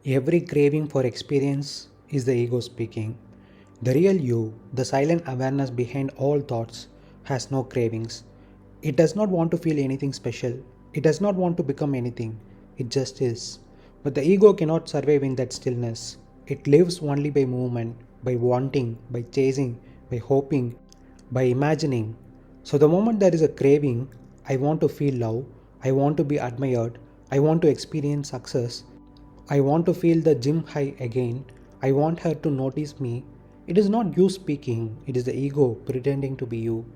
Every craving for experience is the ego speaking. The real you, the silent awareness behind all thoughts, has no cravings. It does not want to feel anything special. It does not want to become anything. It just is. But the ego cannot survive in that stillness. It lives only by movement, by wanting, by chasing, by hoping, by imagining. So the moment there is a craving, I want to feel love, I want to be admired, I want to experience success, I want to feel the gym high again. I want her to notice me. It is not you speaking, it is the ego pretending to be you.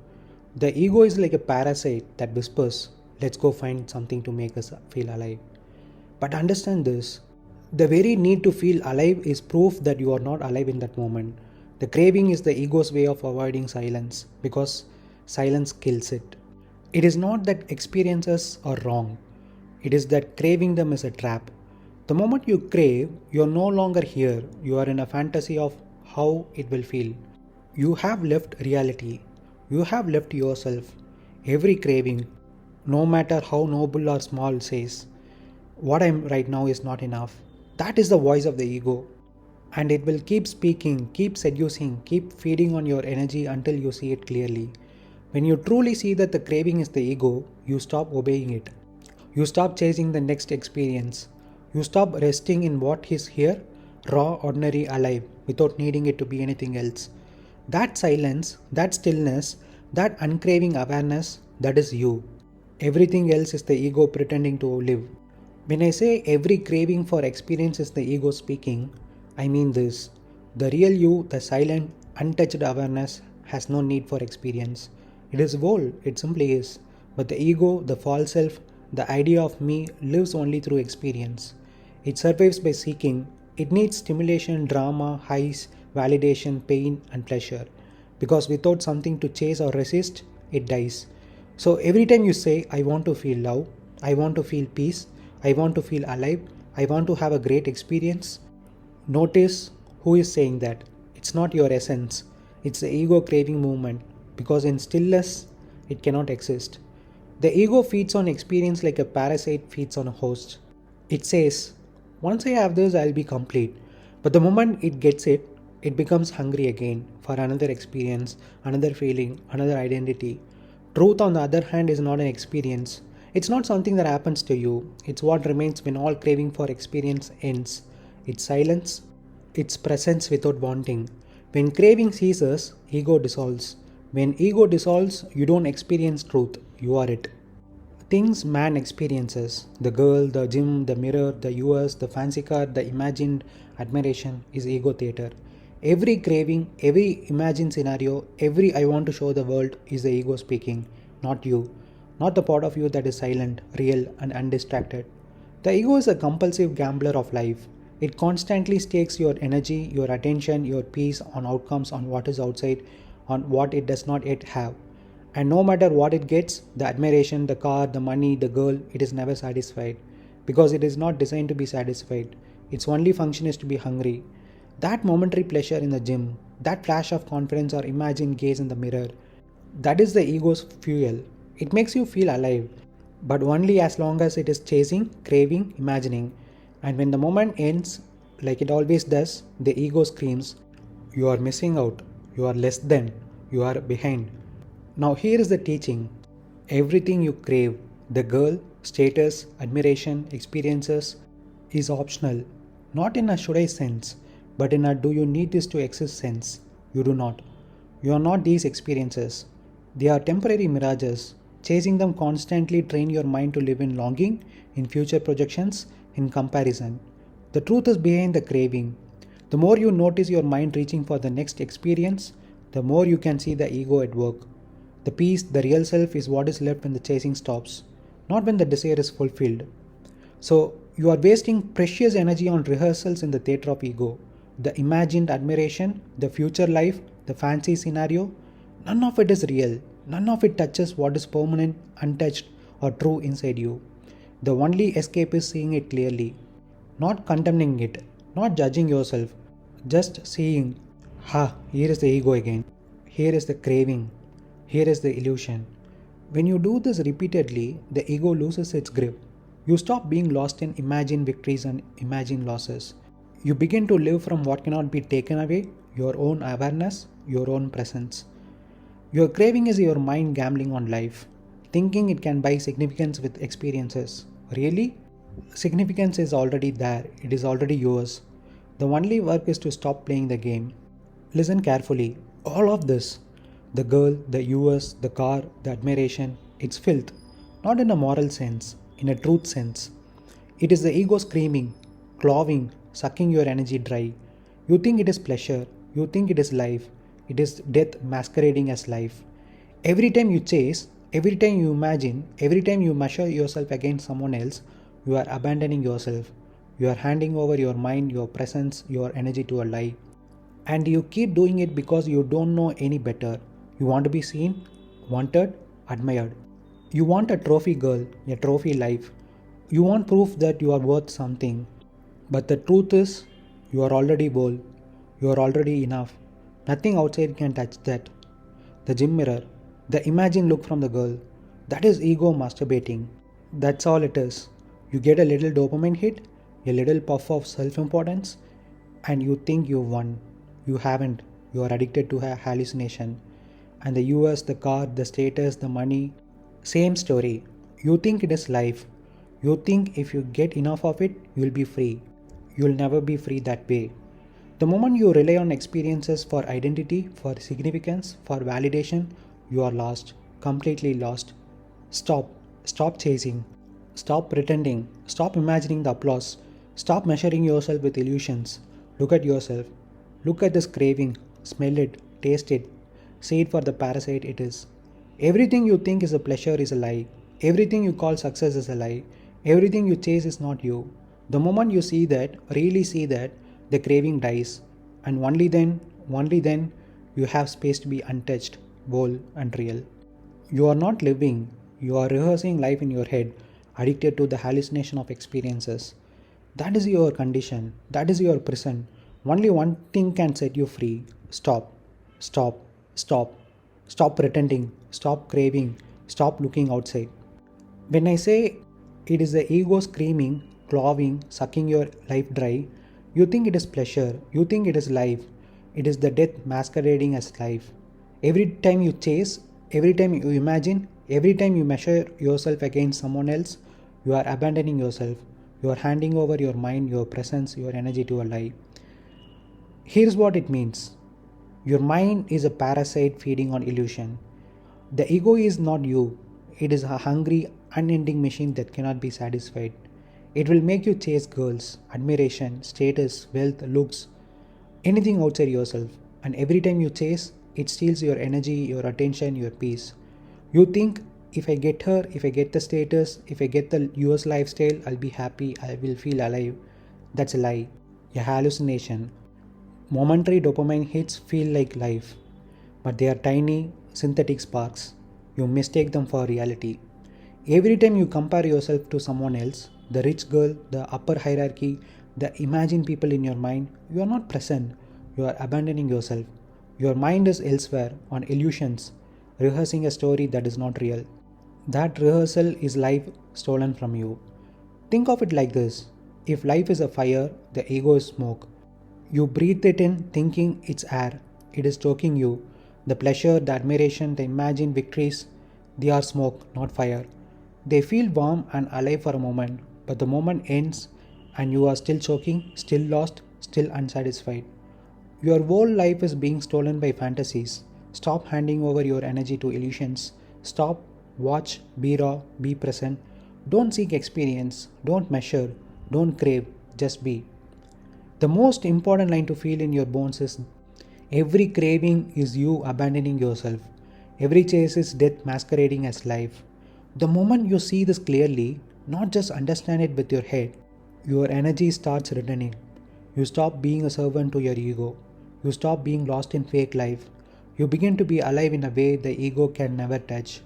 The ego is like a parasite that whispers, let's go find something to make us feel alive. But understand this, the very need to feel alive is proof that you are not alive in that moment. The craving is the ego's way of avoiding silence because silence kills it. It is not that experiences are wrong, it is that craving them is a trap. The moment you crave, you are no longer here, you are in a fantasy of how it will feel. You have left reality, you have left yourself. Every craving, no matter how noble or small, says, what I'm right now is not enough. That is the voice of the ego. And it will keep speaking, keep seducing, keep feeding on your energy until you see it clearly. When you truly see that the craving is the ego, you stop obeying it. You stop chasing the next experience. You stop resting in what is here, raw, ordinary, alive, without needing it to be anything else. That silence, that stillness, that uncraving awareness, that is you. Everything else is the ego pretending to live. When I say every craving for experience is the ego speaking, I mean this. The real you, the silent, untouched awareness, has no need for experience. It is whole, it simply is. But the ego, the false self, the idea of me lives only through experience. It survives by seeking. It needs stimulation, drama, highs, validation, pain, and pleasure. Because without something to chase or resist, it dies. So every time you say, I want to feel love, I want to feel peace, I want to feel alive, I want to have a great experience, notice who is saying that. It's not your essence, it's the ego craving movement. Because in stillness, it cannot exist. The ego feeds on experience like a parasite feeds on a host. It says, once I have this, I'll be complete. But the moment it gets it, it becomes hungry again for another experience, another feeling, another identity. Truth, on the other hand, is not an experience. It's not something that happens to you. It's what remains when all craving for experience ends. It's silence, it's presence without wanting. When craving ceases, ego dissolves. When ego dissolves, you don't experience truth, you are it. Things man experiences, the girl, the gym, the mirror, the US, the fancy car, the imagined admiration, is ego theater. Every craving, every imagined scenario, every I want to show the world is the ego speaking, not you. Not the part of you that is silent, real, and undistracted. The ego is a compulsive gambler of life. It constantly stakes your energy, your attention, your peace on outcomes, on what is outside, on what it does not yet have. And no matter what it gets, the admiration, the car, the money, the girl, it is never satisfied. Because it is not designed to be satisfied. Its only function is to be hungry. That momentary pleasure in the gym, that flash of confidence or imagined gaze in the mirror, that is the ego's fuel. It makes you feel alive, but only as long as it is chasing, craving, imagining. And when the moment ends, like it always does, the ego screams, you are missing out, you are less than, you are behind. Now, here is the teaching. Everything you crave, the girl, status, admiration, experiences, is optional. Not in a should I sense, but in a do you need this to exist sense. You do not. You are not these experiences. They are temporary mirages. Chasing them constantly train your mind to live in longing, in future projections, in comparison. The truth is behind the craving. The more you notice your mind reaching for the next experience, the more you can see the ego at work. The peace, the real self, is what is left when the chasing stops, not when the desire is fulfilled. So, you are wasting precious energy on rehearsals in the theatre of ego. The imagined admiration, the future life, the fancy scenario, none of it is real. None of it touches what is permanent, untouched, or true inside you. The only escape is seeing it clearly, not condemning it, not judging yourself, just seeing, here is the ego again, here is the craving, here is the illusion. When you do this repeatedly, the ego loses its grip. You stop being lost in imagined victories and imagined losses. You begin to live from what cannot be taken away, your own awareness, your own presence. Your craving is your mind gambling on life, thinking it can buy significance with experiences. Really? Significance is already there, it is already yours. The only work is to stop playing the game. Listen carefully. All of this, the girl, the US, the car, the admiration, it's filth. Not in a moral sense, in a truth sense. It is the ego screaming, clawing, sucking your energy dry. You think it is pleasure, you think it is life, it is death masquerading as life. Every time you chase, every time you imagine, every time you measure yourself against someone else, you are abandoning yourself. You are handing over your mind, your presence, your energy to a lie. And you keep doing it because you don't know any better. You want to be seen, wanted, admired. You want a trophy girl, a trophy life. You want proof that you are worth something. But the truth is, you are already whole. You are already enough. Nothing outside can touch that. The gym mirror, the imagined look from the girl, that is ego masturbating. That's all it is. You get a little dopamine hit, a little puff of self importance, and you think you won. You haven't. You are addicted to a hallucination. And the US, the car, the status, the money, same story. You think it is life. You think if you get enough of it, you'll be free. You'll never be free that way. The moment you rely on experiences for identity, for significance, for validation, you are lost, completely lost. Stop. Stop chasing. Stop pretending. Stop imagining the applause. Stop measuring yourself with illusions. Look at yourself. Look at this craving. Smell it. Taste it. See it for the parasite it is. Everything you think is a pleasure is a lie. Everything you call success is a lie. Everything you chase is not you. The moment you see that, really see that, the craving dies. And only then, you have space to be untouched, whole, and real. You are not living, you are rehearsing life in your head, addicted to the hallucination of experiences. That is your condition, that is your prison. Only one thing can set you free. Stop, stop, stop. Stop pretending, stop craving, stop looking outside. When I say it is the ego screaming, clawing, sucking your life dry, you think it is pleasure, you think it is life, it is the death masquerading as life. Every time you chase, every time you imagine, every time you measure yourself against someone else, you are abandoning yourself. You are handing over your mind, your presence, your energy to a lie. Here's what it means. Your mind is a parasite feeding on illusion. The ego is not you. It is a hungry, unending machine that cannot be satisfied. It will make you chase girls, admiration, status, wealth, looks, anything outside yourself. And every time you chase, it steals your energy, your attention, your peace. You think, if I get her, if I get the status, if I get the US lifestyle, I'll be happy, I will feel alive. That's a lie, a hallucination. Momentary dopamine hits feel like life, but they are tiny, synthetic sparks. You mistake them for reality. Every time you compare yourself to someone else, the rich girl, the upper hierarchy, the imagined people in your mind, you are not present. You are abandoning yourself. Your mind is elsewhere, on illusions, rehearsing a story that is not real. That rehearsal is life stolen from you. Think of it like this. If life is a fire, the ego is smoke. You breathe it in thinking it's air. It is choking you. The pleasure, the admiration, the imagined victories, they are smoke, not fire. They feel warm and alive for a moment, but the moment ends and you are still choking, still lost, still unsatisfied. Your whole life is being stolen by fantasies. Stop handing over your energy to illusions. Stop, watch, be raw, be present. Don't seek experience, don't measure, don't crave, just be. The most important line to feel in your bones is every craving is you abandoning yourself. Every chase is death masquerading as life. The moment you see this clearly, not just understand it with your head, your energy starts returning. You stop being a servant to your ego. You stop being lost in fake life. You begin to be alive in a way the ego can never touch.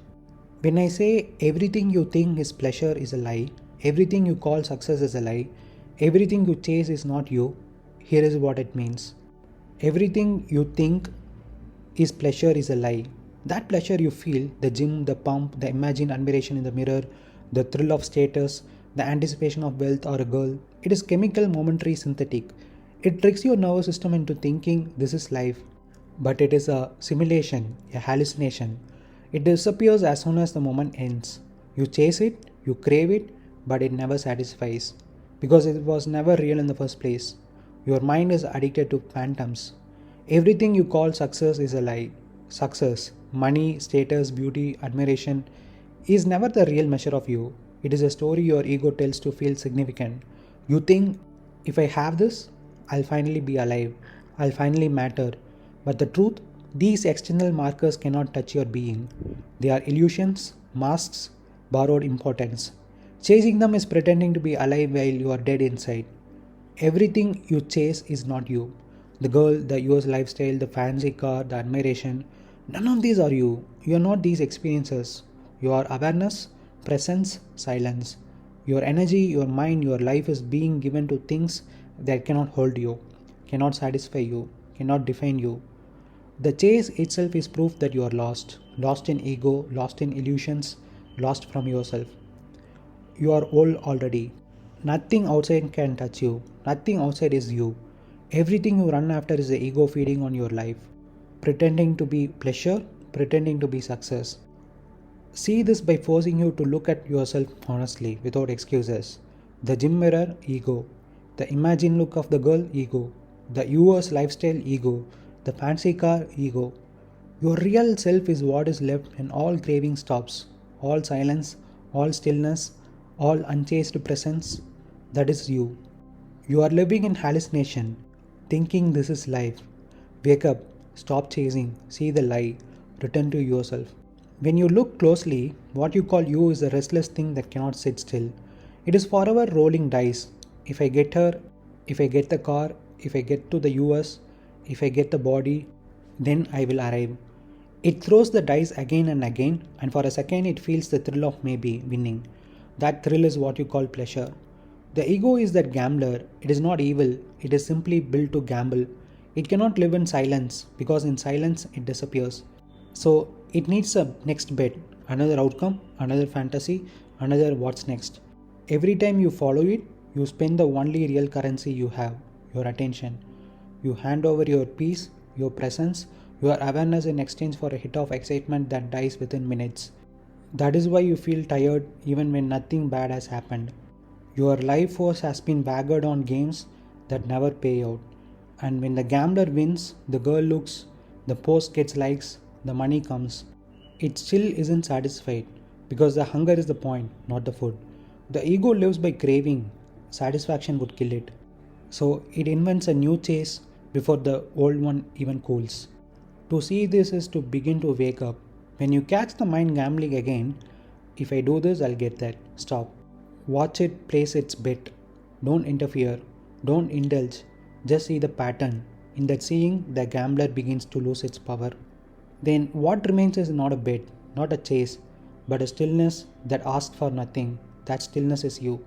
When I say everything you think is pleasure is a lie, everything you call success is a lie, everything you chase is not you, here is what it means. Everything you think is pleasure is a lie. That pleasure you feel, the gym, the pump, the imagined admiration in the mirror, the thrill of status, the anticipation of wealth or a girl. It is chemical, momentary, synthetic. It tricks your nervous system into thinking this is life. But it is a simulation, a hallucination. It disappears as soon as the moment ends. You chase it, you crave it, but it never satisfies because it was never real in the first place. Your mind is addicted to phantoms. Everything you call success is a lie. Success, money, status, beauty, admiration is never the real measure of you. It is a story your ego tells to feel significant. You think, if I have this, I'll finally be alive, I'll finally matter. But the truth, these external markers cannot touch your being. They are illusions, masks, borrowed importance. Chasing them is pretending to be alive while you are dead inside. Everything you chase is not you. The girl, the US lifestyle, the fancy car, the admiration, none of these are you. You are not these experiences. You are awareness, presence, silence. Your energy, your mind, your life is being given to things that cannot hold you, cannot satisfy you, cannot define you. The chase itself is proof that you are lost. Lost in ego, lost in illusions, lost from yourself. You are old already. Nothing outside can touch you. Nothing outside is you. Everything you run after is the ego feeding on your life. Pretending to be pleasure, pretending to be success. See this by forcing you to look at yourself honestly, without excuses. The gym mirror, ego. The imagine look of the girl, ego. The US lifestyle, ego. The fancy car, ego. Your real self is what is left when all craving stops. All silence, all stillness, all unchased presence. That is you. You are living in hallucination, thinking this is life. Wake up, stop chasing, see the lie, return to yourself. When you look closely, what you call you is a restless thing that cannot sit still. It is forever rolling dice. If I get her, if I get the car, if I get to the US, if I get the body, then I will arrive. It throws the dice again and again, and for a second it feels the thrill of maybe winning. That thrill is what you call pleasure. The ego is that gambler. It is not evil, it is simply built to gamble. It cannot live in silence because in silence it disappears. So it needs a next bet, another outcome, another fantasy, another what's next. Every time you follow it, you spend the only real currency you have, your attention. You hand over your peace, your presence, your awareness in exchange for a hit of excitement that dies within minutes. That is why you feel tired even when nothing bad has happened. Your life force has been wagered on games that never pay out. And when the gambler wins, the girl looks, the post gets likes, the money comes. It still isn't satisfied because the hunger is the point, not the food. The ego lives by craving, satisfaction would kill it. So it invents a new chase before the old one even cools. To see this is to begin to wake up. When you catch the mind gambling again, if I do this, I'll get that. Stop. Watch it place its bet. Don't interfere. Don't indulge. Just see the pattern. In that seeing, the gambler begins to lose its power. Then what remains is not a bet, not a chase, but a stillness that asks for nothing. That stillness is you.